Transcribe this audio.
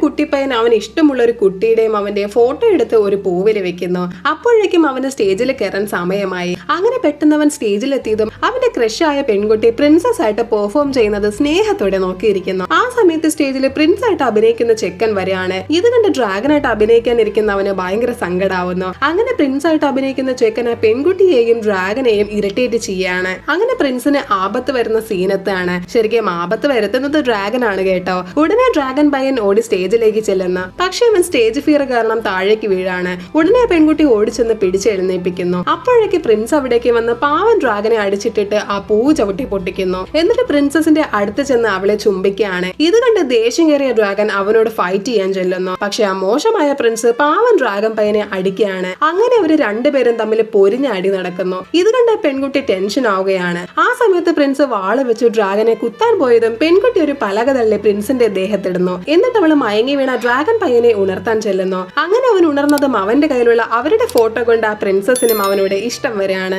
കുട്ടിപ്പയ്യൻ അവന് ഇഷ്ടമുള്ള ഒരു കുട്ടിയുടെയും അവന്റെ ഫോട്ടോ എടുത്ത് ഒരു പൂവിൽ വെക്കുന്നു. അപ്പോഴേക്കും അവന് സ്റ്റേജിൽ കയറാൻ സമയമായി. അങ്ങനെ പെട്ടെന്ന് അവൻ സ്റ്റേജിലെത്തിയതും അവന്റെ ക്രഷായ പെൺകുട്ടി പ്രിൻസസ് ആയിട്ട് പെർഫോം ചെയ്യുന്നത് സ്നേഹത്തോടെ നോക്കിയിരിക്കുന്നു. ആ സമയത്ത് സ്റ്റേജിൽ പ്രിൻസ് ആയിട്ട് അഭിനയിക്കുന്ന ചെക്കൻ വരെയാണ്. ഇത് കണ്ട് ഡ്രാഗനായിട്ട് അഭിനയിക്കാനിരിക്കുന്നവന് ഭയങ്കര സങ്കടാവുന്നു. അങ്ങനെ പ്രിൻസ് ആയിട്ട് അഭിനയിക്കുന്ന ചെക്കന് പെൺകുട്ടിയെയും ഡ്രാഗനെയും ഇറിറ്റേറ്റ് ചെയ്യാണ്. അങ്ങനെ പ്രിൻസിന് ആപത്ത് വരുന്ന സീനത്താണ്. ശരിക്കും ആപത്ത് വരുത്തുന്നത് ഡ്രാഗൻ ആണ് കേട്ടോ. ഉടനെ ഡ്രാഗൻ പയ്യൻ ഓടി സ്റ്റേജിലേക്ക് ചെല്ലുന്നു. പക്ഷേ അവൻ സ്റ്റേജ് ഫിയർ കാരണം താഴേക്ക് വീഴാണ്. ഉടനെ പെൺകുട്ടി ഓടിച്ചെന്ന് പിടിച്ചെഴുന്നേൽപ്പിക്കുന്നു. അപ്പോഴേക്ക് പ്രിൻസ് അവിടേക്ക് വന്ന് പാവൻ ഡ്രാഗനെ അടിച്ചിട്ടിട്ട് ആ പൂ ചവിട്ടി പൊട്ടിക്കുന്നു. എന്നിട്ട് പ്രിൻസസിന്റെ അടുത്ത് ചെന്ന് അവളെ ചുംബിക്കുകയാണ്. ഇത് കണ്ട് ദേഷ്യം കയറിയ ഡ്രാഗൻ അവനോട് ഫൈറ്റ് ചെയ്യാൻ ചെല്ലുന്നു. പക്ഷെ ആ മോശമായ പ്രിൻസ് പാവൻ ഡ്രാഗൻ പയ്യനെ അടിക്കുകയാണ്. അങ്ങനെ അവര് രണ്ടുപേരും തമ്മിൽ പൊരിഞ്ഞ അടി നടക്കുന്നു. ഇത് കണ്ട പെൺകുട്ടി ടെൻഷൻ ആവുകയാണ്. ആ സമയത്ത് പ്രിൻസ് വാള് വെച്ച് ഡ്രാഗനെ കുത്താൻ പോയതും പെൺകുട്ടി ഒരു പലക തള്ളി പ്രിൻസിന്റെ ദേഹത്തിടുന്നു. എന്നിട്ട് അവള് മയങ്ങി വീണ ഡ്രാഗൻ പയ്യനെ ഉണർത്താൻ ചെല്ലുന്നു. അങ്ങനെ അവൻ ഉണർന്നതും അവന്റെ കയ്യിലുള്ള അവരുടെ ഫോട്ടോ കൊണ്ട് ആ പ്രിൻസസിനും അവനോട് ഇഷ്ടം വരെയാണ്.